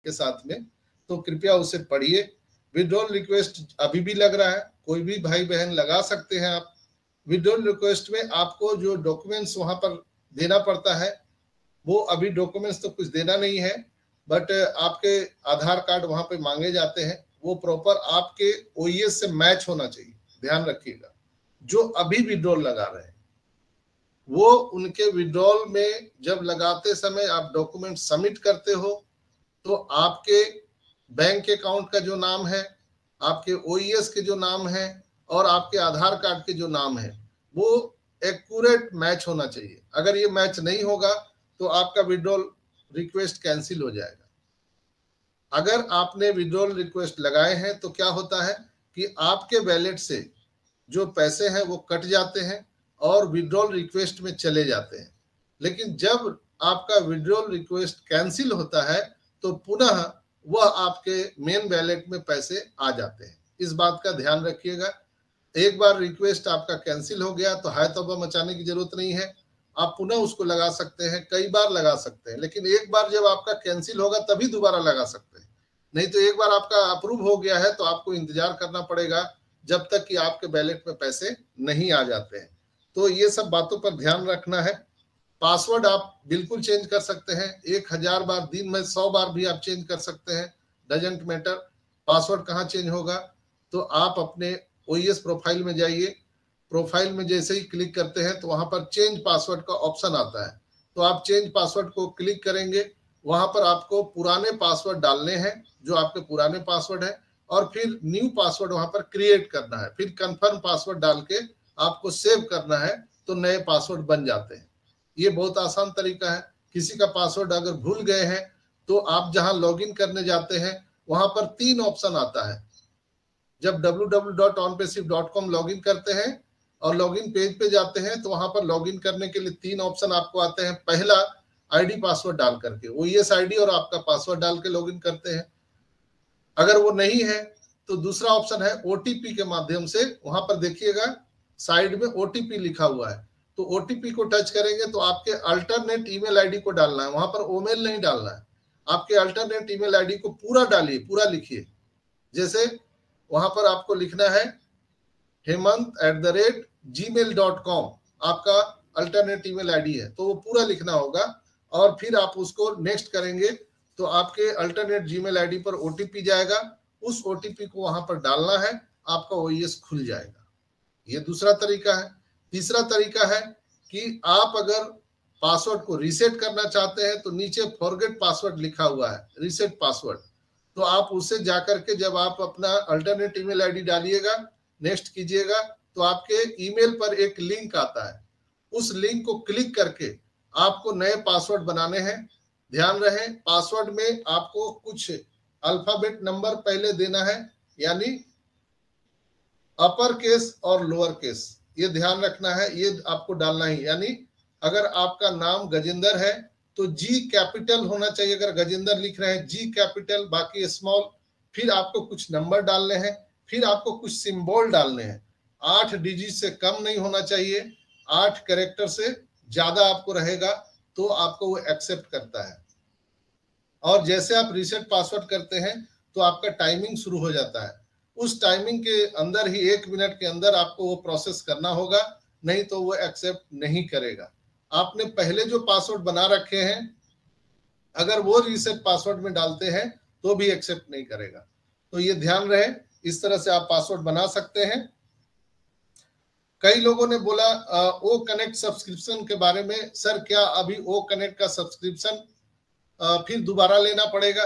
के साथ में, तो कृपया उसे पढ़िए। विड्रॉल रिक्वेस्ट अभी भी लग रहा है, कोई भी भाई बहन लगा सकते हैं आप। विड्रॉल रिक्वेस्ट में आपको जो डॉक्यूमेंट्स वहां पर देना पड़ता है, वो अभी डॉक्यूमेंट्स तो कुछ देना नहीं है, बट आपके आधार कार्ड वहां पे मांगे जाते हैं, वो प्रॉपर आपके ओईएस से मैच होना चाहिए, ध्यान रखिएगा। जो अभी विड्रॉल लगा रहे हैं वो उनके विड्रॉल में जब लगाते समय आप डॉक्यूमेंट सबमिट करते हो तो आपके बैंक अकाउंट का जो नाम है, आपके ओईएस के जो नाम है और आपके आधार कार्ड के जो नाम है, वो एक्यूरेट मैच होना चाहिए। अगर ये मैच नहीं होगा तो आपका विड्रॉल रिक्वेस्ट कैंसिल हो जाएगा। अगर आपने विड्रॉल रिक्वेस्ट लगाए हैं तो क्या होता है कि आपके वैलेट से जो पैसे हैं वो कट जाते हैं और विड्रॉल रिक्वेस्ट में चले जाते हैं। लेकिन जब आपका विड्रॉल रिक्वेस्ट कैंसिल होता है तो पुनः वह आपके मेन वैलेट में पैसे आ जाते हैं। इस बात का ध्यान रखिएगा। एक बार रिक्वेस्ट आपका कैंसिल हो गया तो हाय तौबा मचाने की जरूरत नहीं है, आप पुनः उसको लगा सकते हैं, कई बार लगा सकते हैं। लेकिन एक बार जब आपका कैंसिल होगा तभी दोबारा लगा सकते हैं, नहीं तो एक बार आपका अप्रूव हो गया है तो आपको इंतजार करना पड़ेगा जब तक कि आपके वैलेट में पैसे नहीं आ जाते हैं। तो ये सब बातों पर ध्यान रखना है। पासवर्ड आप बिल्कुल चेंज कर सकते हैं, 1000 बार, दिन में 100 बार भी आप चेंज कर सकते हैं, डजेंट मैटर। पासवर्ड कहाँ चेंज होगा, तो आप अपने ओईएस प्रोफाइल में जाइए। प्रोफाइल में जैसे ही क्लिक करते हैं तो वहां पर चेंज पासवर्ड का ऑप्शन आता है, तो आप चेंज पासवर्ड को क्लिक करेंगे। वहां पर आपको पुराने पासवर्ड डालने हैं, जो आपके पुराने पासवर्ड है, और फिर न्यू पासवर्ड वहां पर क्रिएट करना है। फिर कंफर्म पासवर्ड डाल के आपको सेव करना है, तो नए पासवर्ड बन जाते हैं। ये बहुत आसान तरीका है। किसी का पासवर्ड अगर भूल गए हैं तो आप जहां लॉगिन करने जाते हैं वहां पर 3 ऑप्शन आता है। जब www.onpassive.com लॉगिन करते हैं और लॉगिन पेज पे जाते हैं तो वहां पर लॉगिन करने के लिए 3 ऑप्शन आपको आते हैं। पहला, आईडी पासवर्ड डाल करके, ओईएस आईडी और आपका पासवर्ड डाल के लॉगिन करते हैं। अगर वो नहीं है तो दूसरा ऑप्शन है ओटीपी के माध्यम से। वहां पर देखिएगा साइड में ओटीपी लिखा हुआ है, तो ओटीपी को टच करेंगे तो आपके अल्टरनेट ईमेल आईडी को डालना है, वहां पर ओमेल नहीं डालना है। आपके अल्टरनेट ईमेल आईडी को पूरा डालिए, पूरा लिखिए। जैसे वहां पर आपको लिखना है hemant@gmail.com, आपका अल्टरनेट ईमेल आईडी है, तो वो पूरा लिखना होगा। और फिर आप उसको नेक्स्ट करेंगे तो आपके अल्टरनेट जीमेल आईडी पर ओटीपी जाएगा, उस ओटीपी को वहां पर डालना है, आपका ओईएस खुल जाएगा। ये दूसरा तरीका है। तीसरा तरीका है कि आप अगर पासवर्ड को रीसेट करना चाहते हैं तो नीचे फॉरगेट पासवर्ड लिखा हुआ है, रीसेट पासवर्ड, तो आप उसे जाकर के जब आप अपना अल्टरनेट ईमेल आईडी डालिएगा, नेक्स्ट कीजिएगा, तो आपके ईमेल पर एक लिंक आता है। उस लिंक को क्लिक करके आपको नए पासवर्ड बनाने हैं। ध्यान रहे, पासवर्ड में आपको कुछ अल्फाबेट नंबर पहले देना है, यानी अपर केस और लोअर केस, ये ध्यान रखना है, ये आपको डालना ही। यानी अगर आपका नाम गजेंद्र है तो जी कैपिटल होना चाहिए। अगर गजेंद्र लिख रहे हैं जी कैपिटल, बाकी स्मॉल। फिर आपको कुछ नंबर डालने हैं, फिर आपको कुछ सिंबल डालने हैं। 8 डिजिट से कम नहीं होना चाहिए, 8 कैरेक्टर से ज्यादा आपको रहेगा तो आपको वो एक्सेप्ट करता है। और जैसे आप रीसेट पासवर्ड करते हैं तो आपका टाइमिंग शुरू हो जाता है। उस टाइमिंग के अंदर ही 1 मिनट के अंदर आपको वो प्रोसेस करना होगा, नहीं तो वो एक्सेप्ट नहीं करेगा। आपने पहले जो पासवर्ड बना रखे हैं अगर वो रीसेट पासवर्ड में डालते हैं तो भी एक्सेप्ट नहीं करेगा। तो ये ध्यान रहे, इस तरह से आप पासवर्ड बना सकते हैं। कई लोगों ने बोला ओ कनेक्ट सब्सक्रिप्शन के बारे में, सर क्या अभी ओ कनेक्ट का सब्सक्रिप्शन फिर दोबारा लेना पड़ेगा?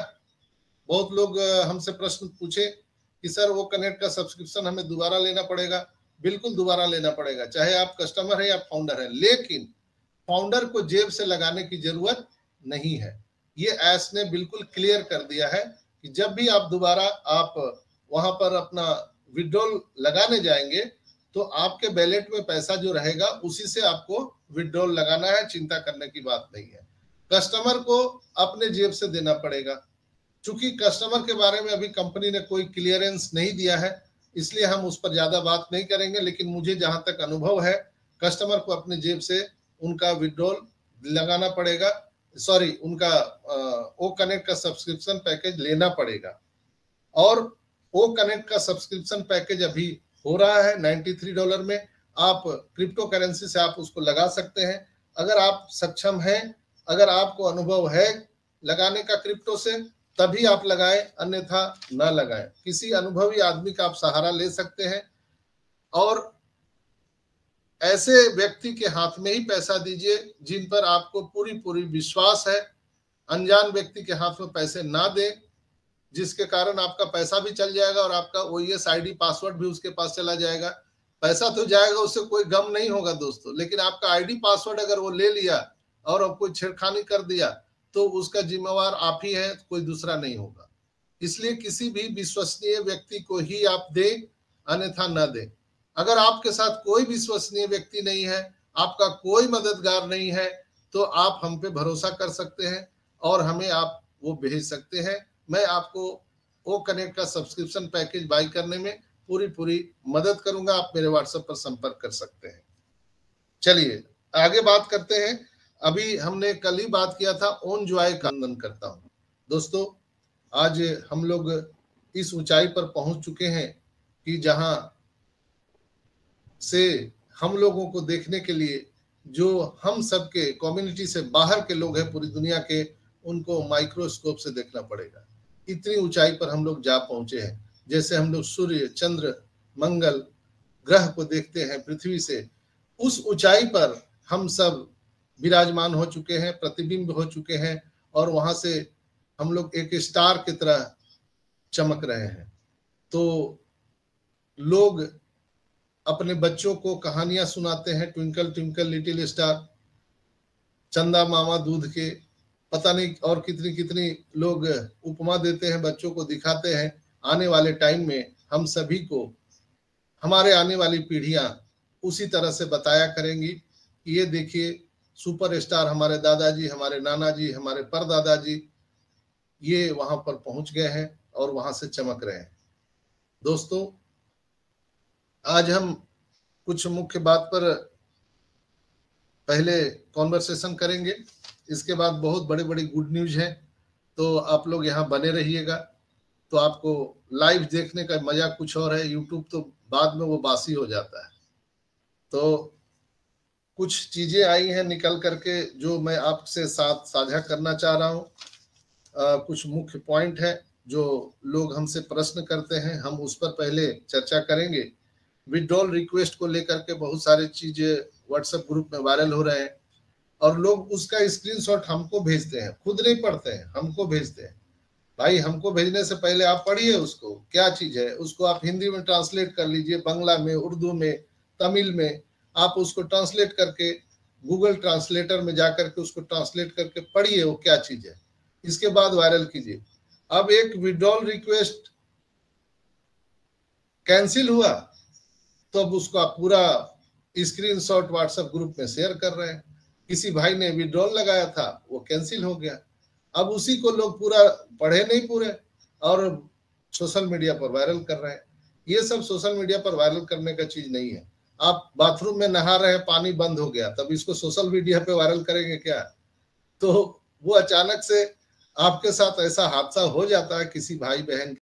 बहुत लोग हमसे प्रश्न पूछे कि सर वो कनेक्ट का सब्सक्रिप्शन हमें दोबारा लेना पड़ेगा। बिल्कुल दोबारा लेना पड़ेगा, चाहे आप कस्टमर है या फाउंडर है, लेकिन फाउंडर को जेब से लगाने की जरूरत नहीं है। ये एस ने बिल्कुल क्लियर कर दिया है कि जब भी आप दोबारा आप वहां पर अपना विड्रॉल लगाने जाएंगे तो आपके वैलेट में पैसा जो रहेगा उसी से आपको विड्रॉल लगाना है, चिंता करने की बात नहीं है। कस्टमर को अपने जेब से देना पड़ेगा। चूंकि कस्टमर के बारे में अभी कंपनी ने कोई क्लियरेंस नहीं दिया है, इसलिए हम उस पर ज्यादा बात नहीं करेंगे। लेकिन मुझे जहां तक अनुभव है, कस्टमर को अपने जेब से उनका विड्रॉल लगाना पड़ेगा। सॉरी उनका ओ कनेक्ट का सब्सक्रिप्शन पैकेज लेना पड़ेगा। और ओ कनेक्ट का सब्सक्रिप्शन पैकेज अभी हो रहा है $93 में। आप क्रिप्टो करेंसी से आप उसको लगा सकते हैं अगर आप सक्षम हैं, अगर आपको अनुभव है लगाने का क्रिप्टो से, तभी आप लगाएं, अन्यथा ना लगाएं। किसी अनुभवी आदमी का आप सहारा ले सकते हैं और ऐसे व्यक्ति के हाथ में ही पैसा दीजिए जिन पर आपको पूरी विश्वास है। अनजान व्यक्ति के हाथ में पैसे ना दें जिसके कारण आपका पैसा भी चल जाएगा और आपका ओएस आईडी पासवर्ड भी उसके पास चला जाएगा। पैसा तो जाएगा, उससे कोई गम नहीं होगा दोस्तों, लेकिन आपका आईडी पासवर्ड अगर वो ले लिया और अब कोई छेड़खानी कर दिया तो उसका जिम्मेवार आप ही है, कोई दूसरा नहीं होगा। इसलिए किसी भी विश्वसनीय व्यक्ति को ही आप दें, अन्यथा न दें। अगर आपके साथ कोई विश्वसनीय व्यक्ति नहीं है, आपका कोई मददगार नहीं है, तो आप हम पे भरोसा कर सकते हैं और हमें आप वो भेज सकते हैं। मैं आपको ओ कनेक्ट का सब्सक्रिप्शन पैकेज बाय करने में पूरी मदद करूंगा। आप मेरे व्हाट्सएप पर संपर्क कर सकते हैं। चलिए आगे बात करते हैं। अभी हमने कल ही बात किया था ओन जॉय का आनंद करता हूं। दोस्तों आज हम लोग इस ऊंचाई पर पहुंच चुके हैं कि जहां से हम लोगों को देखने के लिए जो हम सबके कम्युनिटी से बाहर के लोग हैं पूरी दुनिया के, उनको माइक्रोस्कोप से देखना पड़ेगा। इतनी ऊंचाई पर हम लोग जा पहुंचे हैं। जैसे हम लोग सूर्य, चंद्र, मंगल ग्रह को देखते हैं पृथ्वी से, उस ऊंचाई पर हम सब विराजमान हो चुके हैं, प्रतिबिंब हो चुके हैं और वहां से हम लोग एक स्टार की तरह चमक रहे हैं। तो लोग अपने बच्चों को कहानियां सुनाते हैं, ट्विंकल ट्विंकल लिटिल स्टार, चंदा मामा दूध के, पता नहीं और कितनी कितनी लोग उपमा देते हैं, बच्चों को दिखाते हैं। आने वाले टाइम में हम सभी को, हमारे आने वाली पीढ़ियां उसी तरह से बताया करेंगी कि ये देखिए सुपरस्टार हमारे दादाजी, हमारे नाना जी, हमारे परदादा जी ये वहां पर पहुंच गए हैं और वहां से चमक रहे हैं। दोस्तों आज हम कुछ मुख्य बात पर पहले कॉन्वर्सेशन करेंगे, इसके बाद बहुत बड़ी बड़ी गुड न्यूज है, तो आप लोग यहाँ बने रहिएगा। तो आपको लाइव देखने का मजा कुछ और है, यूट्यूब तो बाद में वो बासी हो जाता है। तो कुछ चीजें आई हैं निकल करके जो मैं आपसे साथ साझा करना चाह रहा हूँ। कुछ मुख्य पॉइंट है जो लोग हमसे प्रश्न करते हैं, हम उस पर पहले चर्चा करेंगे। विड्रॉल रिक्वेस्ट को लेकर के बहुत सारी चीजें व्हाट्सएप ग्रुप में वायरल हो रहे हैं और लोग उसका स्क्रीनशॉट हमको भेजते हैं, खुद नहीं पढ़ते हैं, हमको भेजते हैं। भाई हमको भेजने से पहले आप पढ़िए उसको, क्या चीज है, उसको आप हिंदी में ट्रांसलेट कर लीजिए, बांग्ला में, उर्दू में, तमिल में, आप उसको ट्रांसलेट करके गूगल ट्रांसलेटर में जाकर के उसको ट्रांसलेट करके पढ़िए वो क्या चीज है, इसके बाद वायरल कीजिए। अब एक विड्रॉल रिक्वेस्ट कैंसिल हुआ तो अब उसको आप पूरा स्क्रीनशॉट व्हाट्सएप ग्रुप में शेयर कर रहे हैं। किसी भाई ने विड्रॉल लगाया था, वो कैंसिल हो गया, अब उसी को लोग पूरा पढ़े नहीं पूरे और सोशल मीडिया पर वायरल कर रहे हैं। ये सब सोशल मीडिया पर वायरल करने का चीज नहीं है। आप बाथरूम में नहा रहे हैं, पानी बंद हो गया, तब इसको सोशल मीडिया पे वायरल करेंगे क्या? तो वो अचानक से आपके साथ ऐसा हादसा हो जाता है किसी भाई बहन